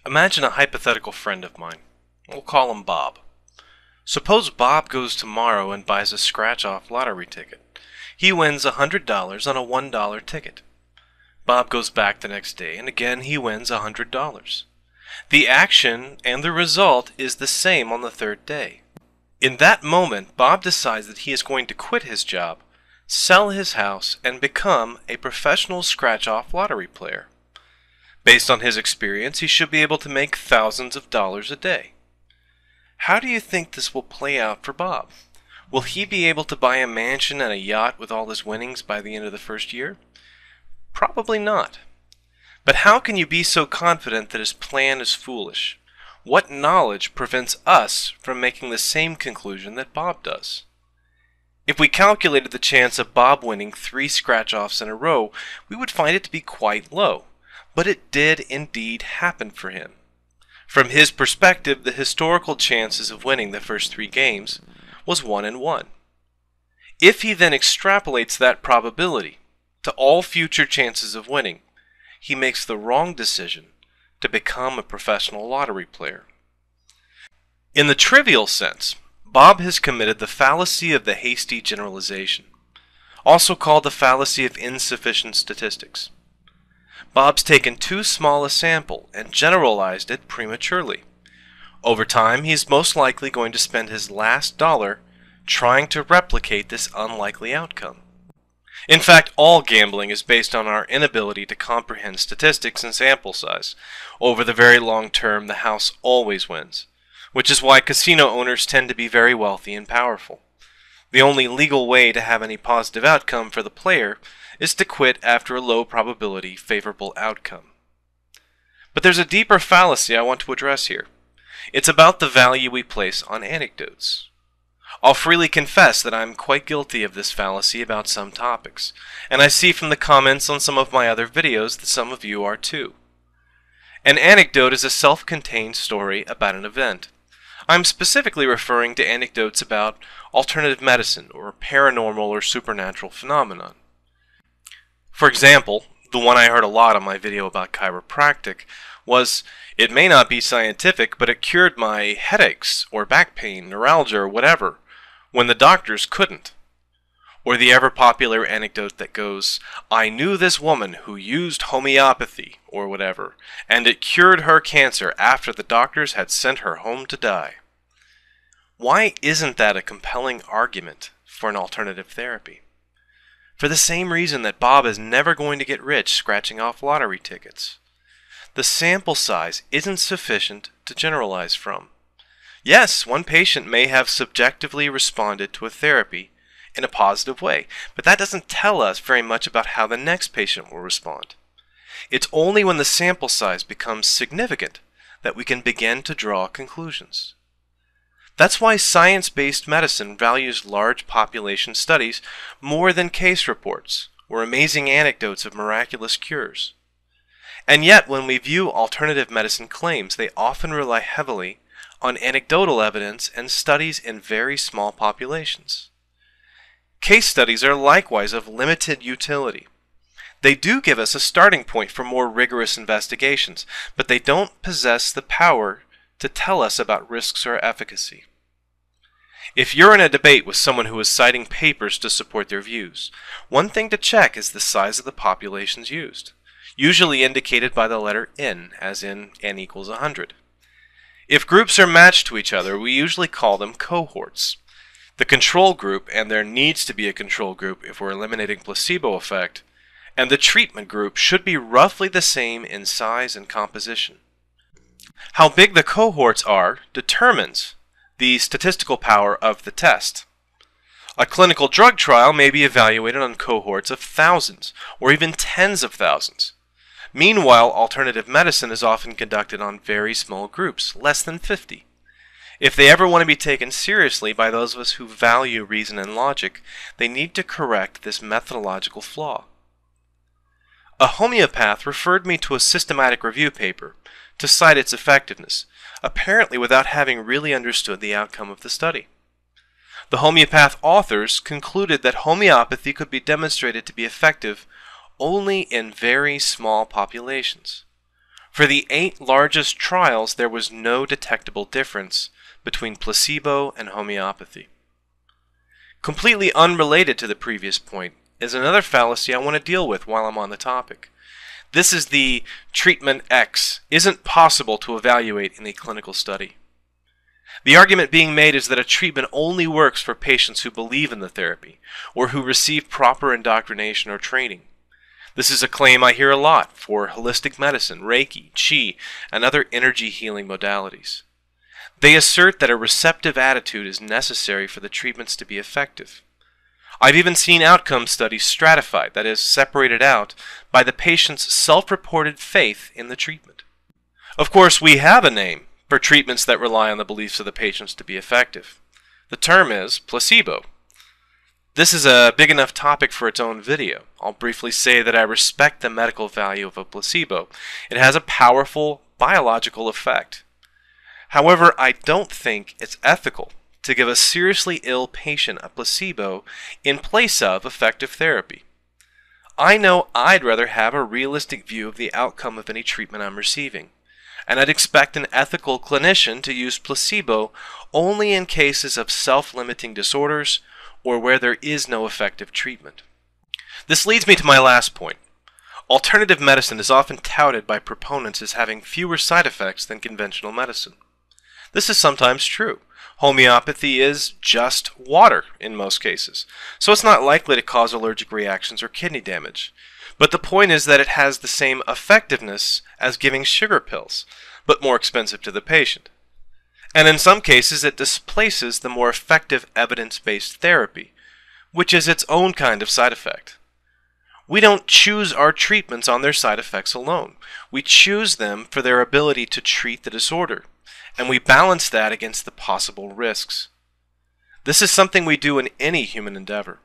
Imagine a hypothetical friend of mine. We'll call him Bob. Suppose Bob goes tomorrow and buys a scratch-off lottery ticket. He wins $100 on a $1 ticket. Bob goes back the next day and again he wins $100. The action and the result is the same on the third day. In that moment, Bob decides that he is going to quit his job, sell his house, and become a professional scratch-off lottery player. Based on his experience, he should be able to make thousands of dollars a day. How do you think this will play out for Bob? Will he be able to buy a mansion and a yacht with all his winnings by the end of the first year? Probably not. But how can you be so confident that his plan is foolish? What knowledge prevents us from making the same conclusion that Bob does? If we calculated the chance of Bob winning 3 scratch-offs in a row, we would find it to be quite low. But it did indeed happen for him. From his perspective, the historical chances of winning the first 3 games was 1 in 1. If he then extrapolates that probability to all future chances of winning, he makes the wrong decision to become a professional lottery player. In the trivial sense, Bob has committed the fallacy of the hasty generalization, also called the fallacy of insufficient statistics. Bob's taken too small a sample and generalized it prematurely. Over time, he's most likely going to spend his last dollar trying to replicate this unlikely outcome. In fact, all gambling is based on our inability to comprehend statistics and sample size. Over the very long term, the house always wins, which is why casino owners tend to be very wealthy and powerful. The only legal way to have any positive outcome for the player is to quit after a low probability favorable outcome. But there's a deeper fallacy I want to address here. It's about the value we place on anecdotes. I'll freely confess that I'm quite guilty of this fallacy about some topics, and I see from the comments on some of my other videos that some of you are too. An anecdote is a self-contained story about an event. I'm specifically referring to anecdotes about alternative medicine or paranormal or supernatural phenomenon. For example, the one I heard a lot on my video about chiropractic was, it may not be scientific, but it cured my headaches or back pain, neuralgia, or whatever, when the doctors couldn't. Or the ever-popular anecdote that goes, I knew this woman who used homeopathy, or whatever, and it cured her cancer after the doctors had sent her home to die. Why isn't that a compelling argument for an alternative therapy? For the same reason that Bob is never going to get rich scratching off lottery tickets. The sample size isn't sufficient to generalize from. Yes, one patient may have subjectively responded to a therapy in a positive way, but that doesn't tell us very much about how the next patient will respond. It's only when the sample size becomes significant that we can begin to draw conclusions. That's why science-based medicine values large population studies more than case reports or amazing anecdotes of miraculous cures. And yet, when we view alternative medicine claims, they often rely heavily on anecdotal evidence and studies in very small populations. Case studies are likewise of limited utility. They do give us a starting point for more rigorous investigations, but they don't possess the power to tell us about risks or efficacy. If you're in a debate with someone who is citing papers to support their views, one thing to check is the size of the populations used, usually indicated by the letter N, as in N equals 100. If groups are matched to each other, we usually call them cohorts. The control group, and there needs to be a control group if we're eliminating placebo effect, and the treatment group should be roughly the same in size and composition. How big the cohorts are determines the statistical power of the test. A clinical drug trial may be evaluated on cohorts of thousands, or even tens of thousands. Meanwhile, alternative medicine is often conducted on very small groups, less than 50. If they ever want to be taken seriously by those of us who value reason and logic, they need to correct this methodological flaw. A homeopath referred me to a systematic review paper to cite its effectiveness, apparently without having really understood the outcome of the study. The homeopath authors concluded that homeopathy could be demonstrated to be effective only in very small populations. For the 8 largest trials, there was no detectable difference between placebo and homeopathy. Completely unrelated to the previous point is another fallacy I want to deal with while I'm on the topic. This is the treatment X isn't possible to evaluate in a clinical study. The argument being made is that a treatment only works for patients who believe in the therapy or who receive proper indoctrination or training. This is a claim I hear a lot for holistic medicine, Reiki, Qi, and other energy healing modalities. They assert that a receptive attitude is necessary for the treatments to be effective. I've even seen outcome studies stratified, that is, separated out, by the patient's self-reported faith in the treatment. Of course, we have a name for treatments that rely on the beliefs of the patients to be effective. The term is placebo. This is a big enough topic for its own video. I'll briefly say that I respect the medical value of a placebo. It has a powerful biological effect. However, I don't think it's ethical to give a seriously ill patient a placebo in place of effective therapy. I know I'd rather have a realistic view of the outcome of any treatment I'm receiving, and I'd expect an ethical clinician to use placebo only in cases of self-limiting disorders or where there is no effective treatment. This leads me to my last point. Alternative medicine is often touted by proponents as having fewer side effects than conventional medicine. This is sometimes true. Homeopathy is just water in most cases, so it's not likely to cause allergic reactions or kidney damage. But the point is that it has the same effectiveness as giving sugar pills, but more expensive to the patient. And in some cases it displaces the more effective evidence-based therapy, which is its own kind of side effect. We don't choose our treatments on their side effects alone. We choose them for their ability to treat the disorder, and we balance that against the possible risks. This is something we do in any human endeavor.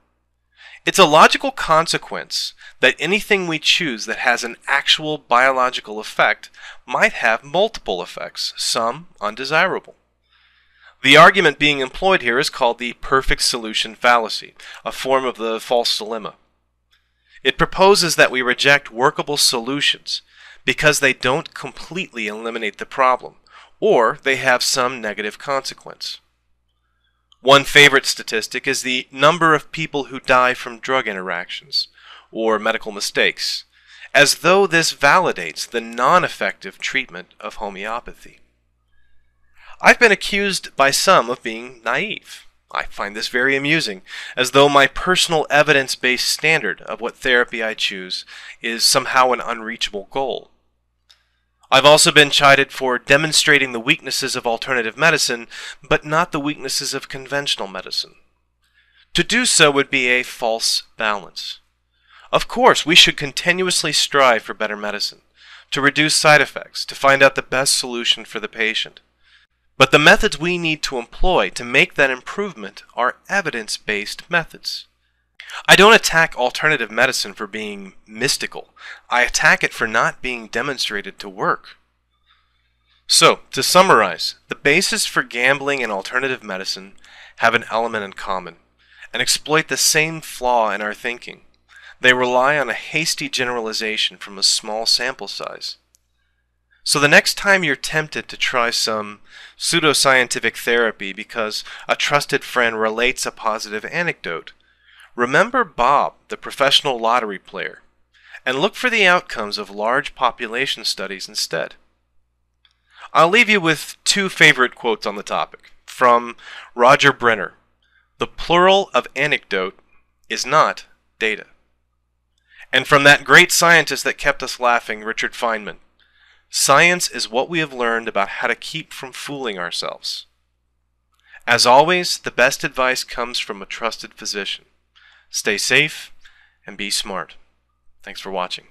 It's a logical consequence that anything we choose that has an actual biological effect might have multiple effects, some undesirable. The argument being employed here is called the perfect solution fallacy, a form of the false dilemma. It proposes that we reject workable solutions because they don't completely eliminate the problem, or they have some negative consequence. One favorite statistic is the number of people who die from drug interactions or medical mistakes, as though this validates the non-effective treatment of homeopathy. I've been accused by some of being naive. I find this very amusing, as though my personal evidence-based standard of what therapy I choose is somehow an unreachable goal. I've also been chided for demonstrating the weaknesses of alternative medicine, but not the weaknesses of conventional medicine. To do so would be a false balance. Of course, we should continuously strive for better medicine, to reduce side effects, to find out the best solution for the patient. But the methods we need to employ to make that improvement are evidence-based methods. I don't attack alternative medicine for being mystical. I attack it for not being demonstrated to work. So, to summarize, the basis for gambling and alternative medicine have an element in common, and exploit the same flaw in our thinking. They rely on a hasty generalization from a small sample size. So the next time you're tempted to try some pseudoscientific therapy because a trusted friend relates a positive anecdote, remember Bob, the professional lottery player, and look for the outcomes of large population studies instead. I'll leave you with 2 favorite quotes on the topic. From Roger Brenner: "The plural of anecdote is not data." And from that great scientist that kept us laughing, Richard Feynman: "Science is what we have learned about how to keep from fooling ourselves." As always, the best advice comes from a trusted physician. Stay safe and be smart. Thanks for watching.